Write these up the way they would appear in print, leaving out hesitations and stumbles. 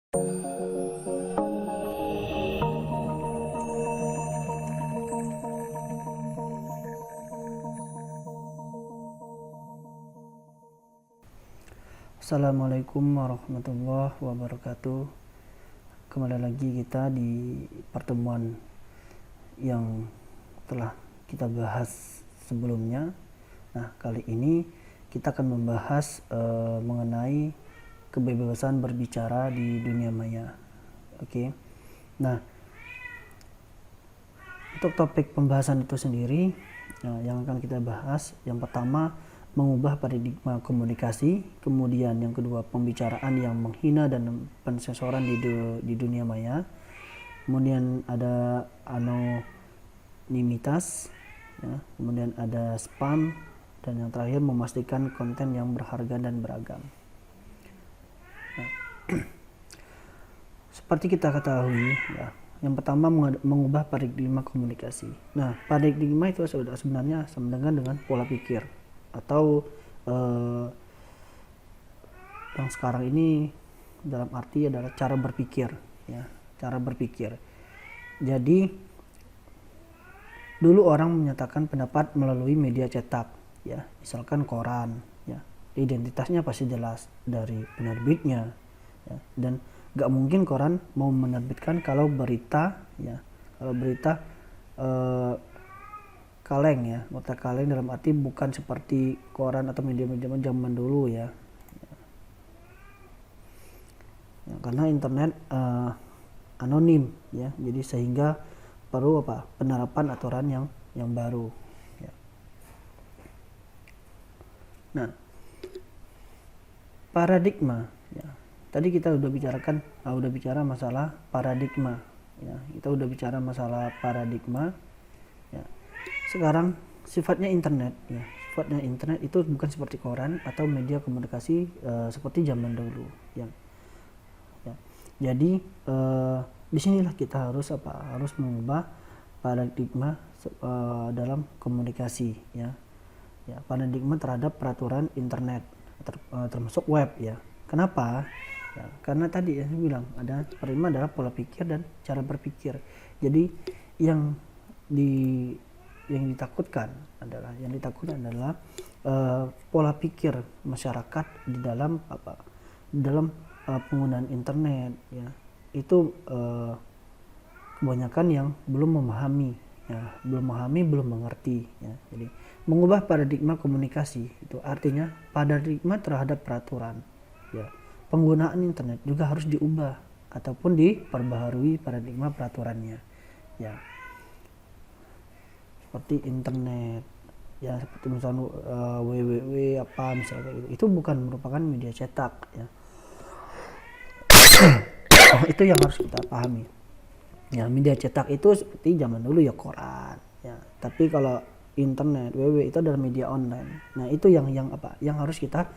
Assalamualaikum warahmatullahi wabarakatuh. Kembali lagi kita di pertemuan yang telah kita bahas sebelumnya. Nah, kali ini kita akan membahas mengenai kebebasan berbicara di dunia maya. Oke. Nah, untuk topik pembahasan itu sendiri yang akan kita bahas, yang pertama mengubah paradigma komunikasi, kemudian yang kedua pembicaraan yang menghina dan pensensoran di dunia maya, kemudian ada anonimitas, ya, kemudian ada spam, dan yang terakhir memastikan konten yang berharga dan beragam. Nah, seperti kita ketahui, ya, yang pertama mengubah paradigma komunikasi. Nah, paradigma itu sebenarnya sama dengan pola pikir atau yang sekarang ini dalam arti adalah cara berpikir, ya, cara berpikir. Jadi dulu orang menyatakan pendapat melalui media cetak, ya, misalkan koran, ya, identitasnya pasti jelas dari penerbitnya, ya, dan gak mungkin koran mau menerbitkan kalau berita, ya, kalau berita kaleng, ya, berita kaleng dalam arti bukan seperti koran atau media-media zaman dulu, ya. Ya, karena internet anonim, ya, jadi sehingga perlu penerapan aturan yang baru, ya. Nah, paradigma, ya, tadi kita udah bicara masalah paradigma, ya, kita udah bicara masalah paradigma, ya. Sekarang sifatnya internet, ya, sifatnya internet itu bukan seperti koran atau media komunikasi seperti zaman dulu, ya. Jadi disinilah kita harus mengubah paradigma dalam komunikasi, ya, paradigma terhadap peraturan internet termasuk web, ya. Kenapa? Ya, karena tadi, ya, saya bilang ada paradigma adalah pola pikir dan cara berpikir. Jadi yang ditakutkan adalah pola pikir masyarakat di dalam penggunaan internet, ya, itu kebanyakan yang belum memahami, belum mengerti, ya. Jadi mengubah paradigma komunikasi itu artinya paradigma terhadap peraturan, ya. Penggunaan internet juga harus diubah ataupun diperbaharui paradigma peraturannya, ya. Seperti internet, ya, seperti misalnya www apa misalnya gitu. Itu bukan merupakan media cetak, ya. Itu yang harus kita pahami, ya. Media cetak itu seperti zaman dulu, ya, koran, ya. Tapi kalau internet www itu adalah media online. Nah, itu yang harus kita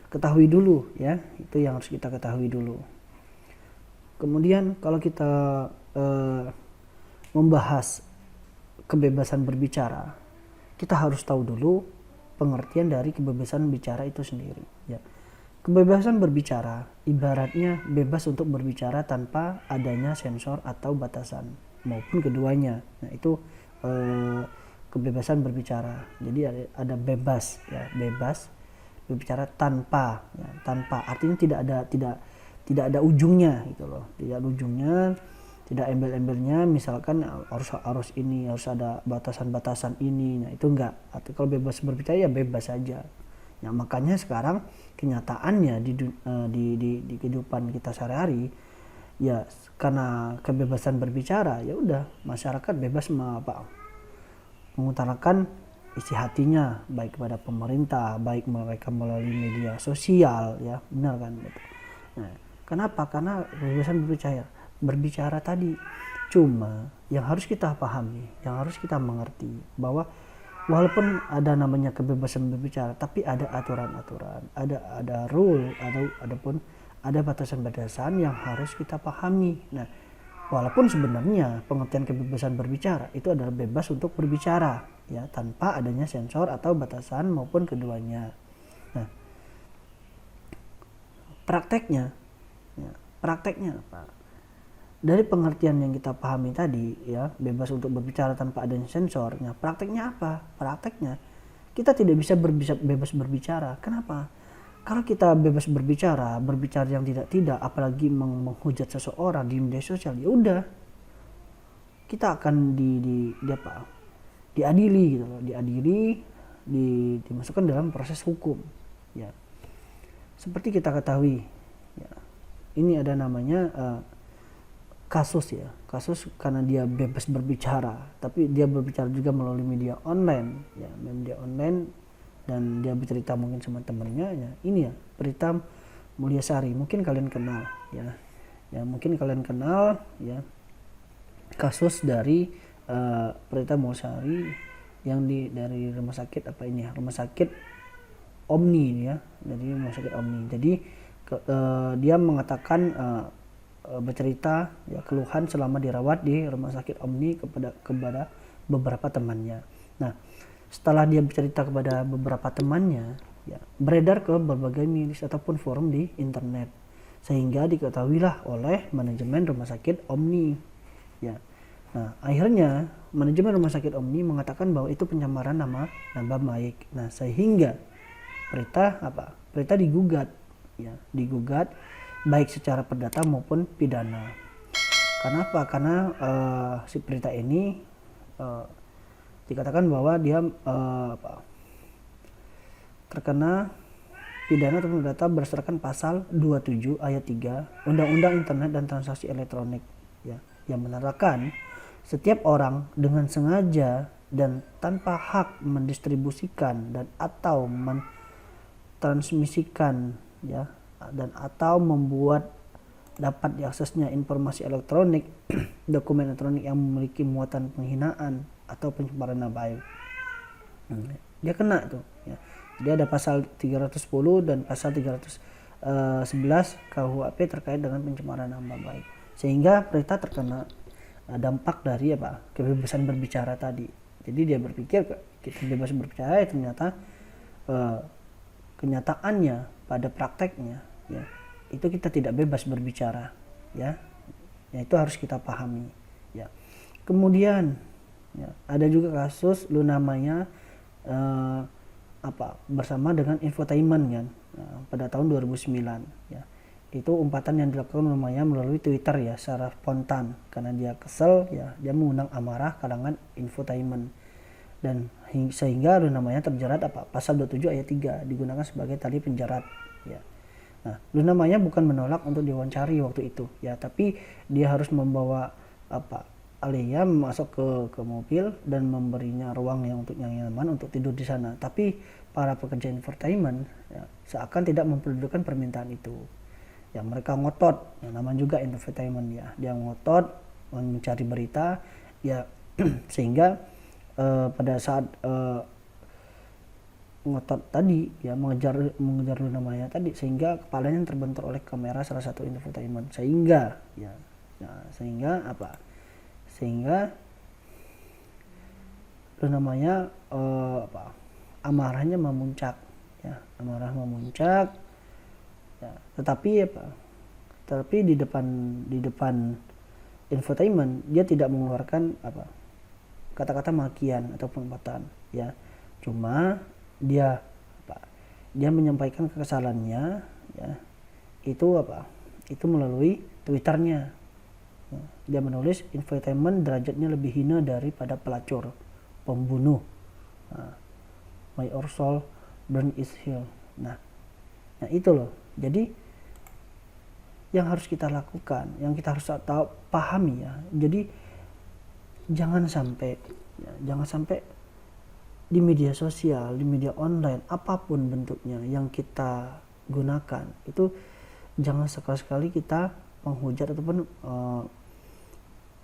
ketahui dulu, ya. Itu yang harus kita ketahui dulu. Kemudian kalau kita membahas kebebasan berbicara, kita harus tahu dulu pengertian dari kebebasan bicara itu sendiri, ya. Kebebasan berbicara ibaratnya bebas untuk berbicara tanpa adanya sensor atau batasan maupun keduanya. Nah, itu kebebasan berbicara. Jadi ada bebas, ya, bebas berbicara tanpa, ya, tanpa artinya tidak ada ujungnya, gitu loh. Tidak ada ujungnya, tidak embel-embelnya, misalkan harus ini, harus ada batasan-batasan ini. Nah, itu enggak. Artinya kalau bebas berbicara ya bebas saja. Ya, makanya sekarang kenyataannya di kehidupan kita sehari-hari, ya, karena kebebasan berbicara, ya udah masyarakat bebas mengutarakan isi hatinya, baik kepada pemerintah, baik mereka melalui media sosial, ya, benar kan, gitu. Nah, kenapa? Karena kebebasan berbicara tadi. Cuma yang harus kita pahami, yang harus kita mengerti bahwa walaupun ada namanya kebebasan berbicara, tapi ada aturan-aturan, ada rule, ada batasan-batasan yang harus kita pahami. Nah, walaupun sebenarnya pengertian kebebasan berbicara itu adalah bebas untuk berbicara, ya, tanpa adanya sensor atau batasan maupun keduanya. Nah, prakteknya, ya, Prakteknya apa? Dari pengertian yang kita pahami tadi ya, bebas untuk berbicara tanpa adanya sensornya, prakteknya apa? Prakteknya kita tidak bisa bebas berbicara. Kenapa? Kalau kita bebas berbicara yang tidak, apalagi menghujat seseorang di media sosial, ya udah kita akan diadili gitu loh, dimasukkan dalam proses hukum ya. Seperti kita ketahui ya, ini ada namanya kasus karena dia bebas berbicara, tapi dia berbicara juga melalui media online ya, dan dia bercerita mungkin sama temannya ya. Ini ya Prita Mulyasari, mungkin kalian kenal ya mungkin kalian kenal ya, kasus dari Prita Mulyasari yang dari rumah sakit rumah sakit Omni ya, dari rumah sakit Omni. Jadi dia mengatakan bercerita ya, keluhan selama dirawat di rumah sakit Omni kepada beberapa temannya. Nah, setelah dia bercerita kepada beberapa temannya ya, beredar ke berbagai milis ataupun forum di internet, sehingga diketahuilah oleh manajemen rumah sakit Omni ya. Nah, akhirnya manajemen rumah sakit Omni mengatakan bahwa itu pencemaran nama baik. Nah, sehingga Prita digugat baik secara perdata maupun pidana. Kenapa? Karena si Prita ini dikatakan bahwa dia terkena pidana atau perdata berdasarkan pasal 27 ayat 3 Undang-Undang Internet dan Transaksi Elektronik ya, yang menerapkan setiap orang dengan sengaja dan tanpa hak mendistribusikan dan atau mentransmisikan ya, dan atau membuat dapat diaksesnya informasi elektronik dokumen elektronik yang memiliki muatan penghinaan atau pencemaran nama baik. Dia kena tuh ya. Dia ada pasal 310 dan pasal 311 KUHP terkait dengan pencemaran nama baik, sehingga Prita terkena dampak dari kebebasan berbicara tadi. Jadi dia berpikir kita bebas berbicara, ternyata kenyataannya pada prakteknya ya, itu kita tidak bebas berbicara ya. Ya, itu harus kita pahami ya. Kemudian ya, ada juga kasus Luna Maya bersama dengan infotainment kan, pada tahun 2009 ya. Itu umpatan yang dilakukan Luna Maya melalui Twitter ya, secara spontan karena dia kesel ya, dia mengundang amarah kalangan infotainment, dan sehingga Luna Maya terjerat pasal 27 ayat 3 digunakan sebagai tali penjerat ya. Nah, Luna Maya bukan menolak untuk diwawancari waktu itu ya, tapi dia harus membawa Alia masuk ke mobil dan memberinya ruang yang nyaman untuk tidur di sana. Tapi para pekerja infotainment ya, seakan tidak memperdulikan permintaan itu. Ya, mereka ngotot, yang namanya juga infotainment ya. Dia ngotot mencari berita ya, sehingga pada saat ngotot tadi ya, mengejar Luna Maya tadi, sehingga kepalanya terbentur oleh kamera salah satu infotainment, sehingga Luna Maya amarahnya memuncak ya, ya, tetapi di depan infotainment dia tidak mengeluarkan kata-kata makian ataupun umpatan ya, cuma dia menyampaikan kekesalannya ya, itu melalui Twitternya ya. Dia menulis infotainment derajatnya lebih hina daripada pelacur, pembunuh. My our soul burn is hell. Nah itu loh. Jadi yang harus kita lakukan, yang kita harus pahami ya. Jadi jangan sampai di media sosial, di media online, apapun bentuknya yang kita gunakan, itu jangan sekali-sekali kita menghujat ataupun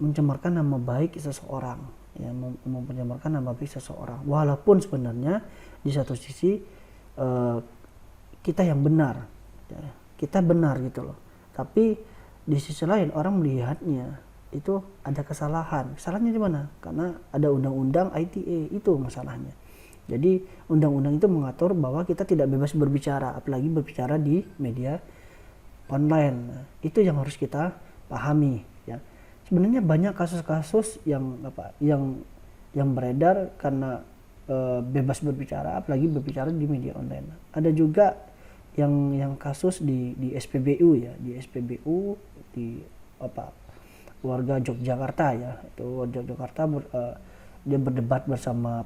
mencemarkan nama baik seseorang ya, mencemarkan nama baik seseorang, walaupun sebenarnya di satu sisi kita yang benar ya, kita benar gitu loh, tapi di sisi lain orang melihatnya itu ada kesalahannya di mana? Karena ada undang-undang ITE, itu masalahnya. Jadi undang-undang itu mengatur bahwa kita tidak bebas berbicara, apalagi berbicara di media online. Nah, itu yang harus kita pahami ya. Sebenarnya banyak kasus-kasus yang beredar karena bebas berbicara, apalagi berbicara di media online. Ada juga yang kasus di SPBU ya, di SPBU di warga Yogyakarta ya, itu warga Yogyakarta dia berdebat bersama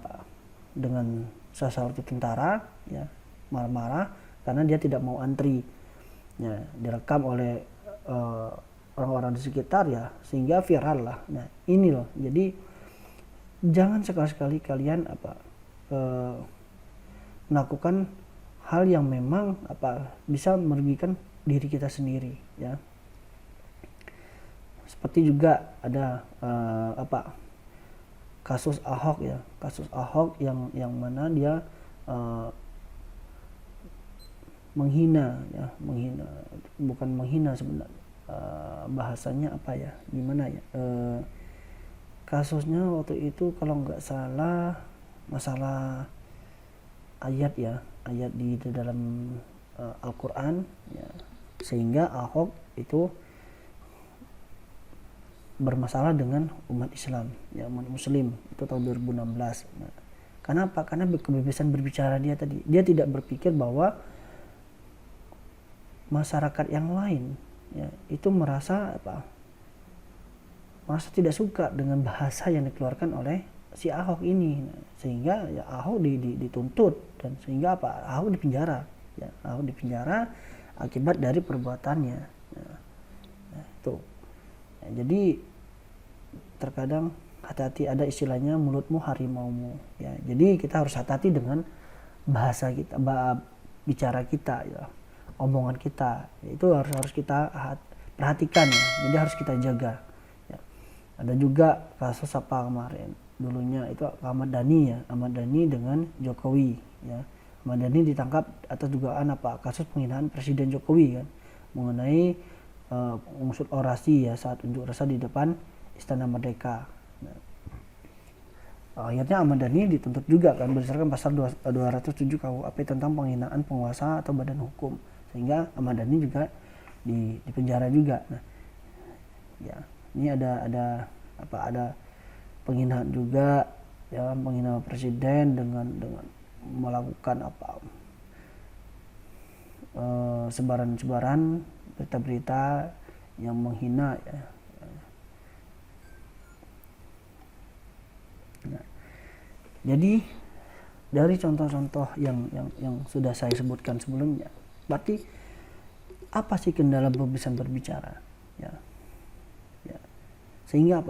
dengan salah satu tentara ya, marah-marah karena dia tidak mau antri ya, direkam oleh orang-orang di sekitar ya, sehingga viral lah. Nah ini loh, jadi jangan sekali-sekali kalian melakukan hal yang memang bisa merugikan diri kita sendiri ya. Seperti juga ada kasus Ahok ya, kasus Ahok yang mana dia menghina, bukan menghina sebenarnya, bahasanya gimana ya, kasusnya waktu itu kalau nggak salah masalah ayat di dalam Al-Quran ya, sehingga Ahok itu bermasalah dengan umat Islam ya, umat Muslim itu tahun 2016. Nah, kenapa? Karena kebebasan berbicara dia tadi, dia tidak berpikir bahwa masyarakat yang lain ya itu merasa tidak suka dengan bahasa yang dikeluarkan oleh si Ahok ini. Nah, sehingga ya Ahok dituntut, dan sehingga Ahok dipenjara ya, Ahok dipenjara akibat dari perbuatannya. Nah, itu ya, jadi terkadang hati-hati, ada istilahnya mulutmu harimaumu ya, jadi kita harus hati-hati dengan bahasa kita, bicara kita ya, omongan kita ya, itu harus kita perhatikan ya, jadi harus kita jaga ya. Ada juga kasus kemarin dulunya itu Ahmad Dhani ya, Ahmad Dhani dengan Jokowi ya. Ahmad Dhani ditangkap atas dugaan kasus penghinaan Presiden Jokowi kan, mengenai unsur orasi ya saat unjuk rasa di depan Istana Merdeka. Nah, akhirnya Ahmad Dhani dituntut juga kan berdasarkan pasal 207 KUHP tentang penghinaan penguasa atau badan hukum, sehingga Ahmad Dhani juga dipenjara juga. Nah, ya ini ada penghinaan juga ya, penghinaan presiden dengan melakukan sebaran-sebaran berita-berita yang menghina ya. Nah, jadi dari contoh-contoh yang sudah saya sebutkan sebelumnya, berarti apa sih kendala kebebasan berbicara ya, sehingga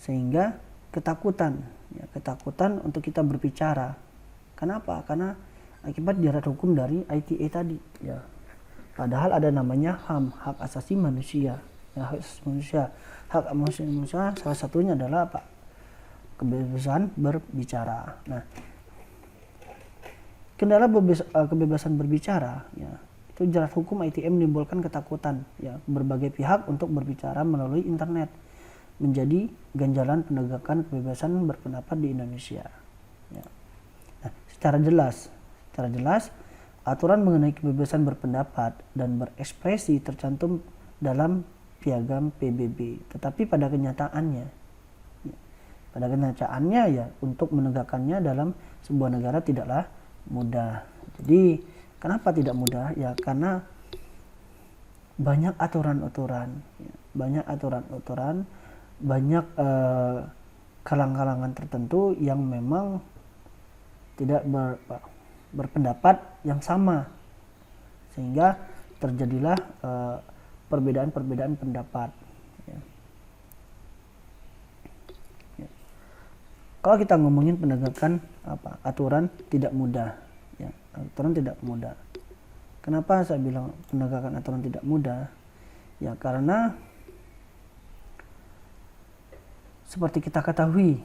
sehingga ketakutan untuk kita berbicara. Kenapa? Karena akibat jerat hukum dari ITE tadi ya. Padahal ada namanya HAM, hak asasi manusia ya, hak asasi manusia salah satunya adalah kebebasan berbicara. Nah, kendala kebebasan berbicara ya, itu jerat hukum ITE menimbulkan ketakutan ya berbagai pihak untuk berbicara melalui internet, menjadi ganjalan penegakan kebebasan berpendapat di Indonesia ya. Nah, secara jelas aturan mengenai kebebasan berpendapat dan berekspresi tercantum dalam Piagam PBB, tetapi pada kenyataannya ya untuk menegakkannya dalam sebuah negara tidaklah mudah. Jadi kenapa tidak mudah ya, karena banyak aturan-aturan, banyak kalangan tertentu yang memang tidak berpendapat yang sama, sehingga terjadilah perbedaan-perbedaan pendapat ya. Kalau kita ngomongin penegakan aturan tidak mudah ya, aturan tidak mudah. Kenapa saya bilang penegakan aturan tidak mudah ya, karena seperti kita ketahui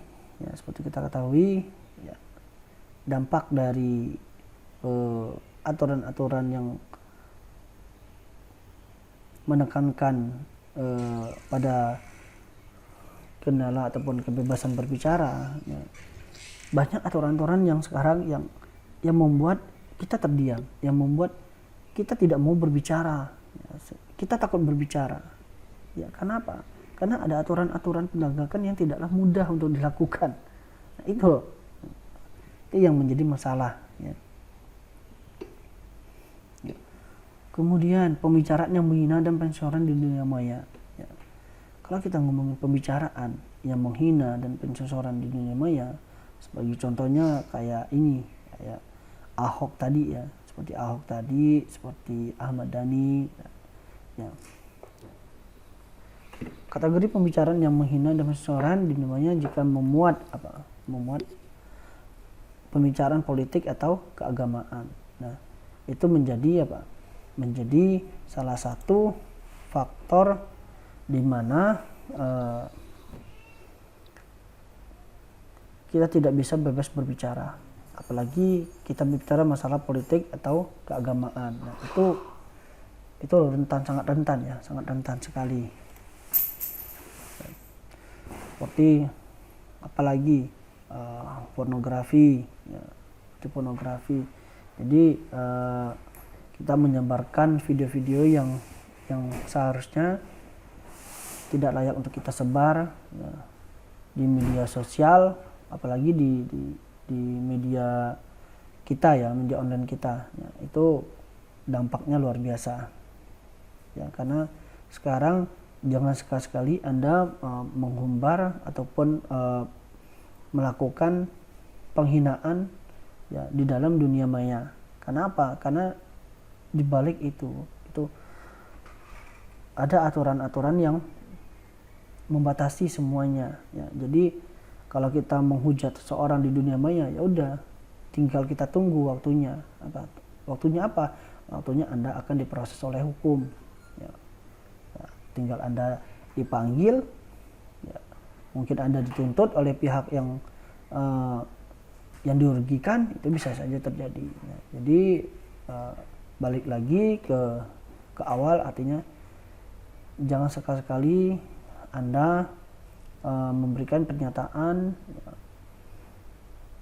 ya, dampak dari aturan-aturan yang menekankan pada kendala ataupun kebebasan berbicara ya. Banyak aturan-aturan yang sekarang yang membuat kita terdiam, yang membuat kita tidak mau berbicara ya. kita takut berbicara. Ya, kenapa? Karena ada aturan-aturan penegakan yang tidaklah mudah untuk dilakukan. Nah, itu loh. Itu yang menjadi masalah. Ya. Kemudian pembicaraan yang menghina dan pensoran di dunia maya. Ya. Kalau kita ngomongin pembicaraan yang menghina dan pensoran di dunia maya, sebagai contohnya kayak ini, kayak Ahok tadi ya, seperti Ahmad Dhani. Ya. Kategori pembicaraan yang menghina dan pensoran di dunia maya jika memuat pembicaraan politik atau keagamaan. Nah, itu menjadi salah satu faktor di mana kita tidak bisa bebas berbicara, apalagi kita bicara masalah politik atau keagamaan. Nah, itu sangat rentan sekali. Seperti apalagi pornografi, ya, itu pornografi. Jadi kita menyebarkan video-video yang seharusnya tidak layak untuk kita sebar, ya, di media sosial, apalagi di media kita ya, media online kita. Ya, itu dampaknya luar biasa. Ya, karena sekarang jangan sekali-kali Anda menghumbar ataupun melakukan penghinaan ya di dalam dunia maya. Kenapa? Karena di balik itu ada aturan-aturan yang membatasi semuanya ya. Jadi kalau kita menghujat seseorang di dunia maya, ya udah, tinggal kita tunggu waktunya. Waktunya apa? Waktunya Anda akan diproses oleh hukum ya. Nah, tinggal Anda dipanggil ya. Mungkin Anda dituntut oleh pihak yang dirugikan, itu bisa saja terjadi ya. Jadi balik lagi ke awal, artinya jangan sekali-kali Anda memberikan pernyataan ya,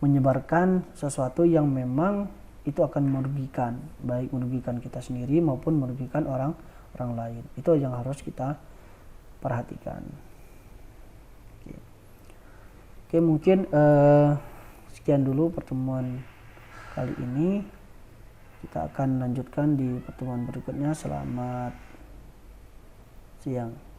menyebarkan sesuatu yang memang itu akan merugikan, baik merugikan kita sendiri maupun merugikan orang lain. Itu yang harus kita perhatikan. Oke, mungkin sekian dulu pertemuan kali ini. Kita akan lanjutkan di pertemuan berikutnya. Selamat siang.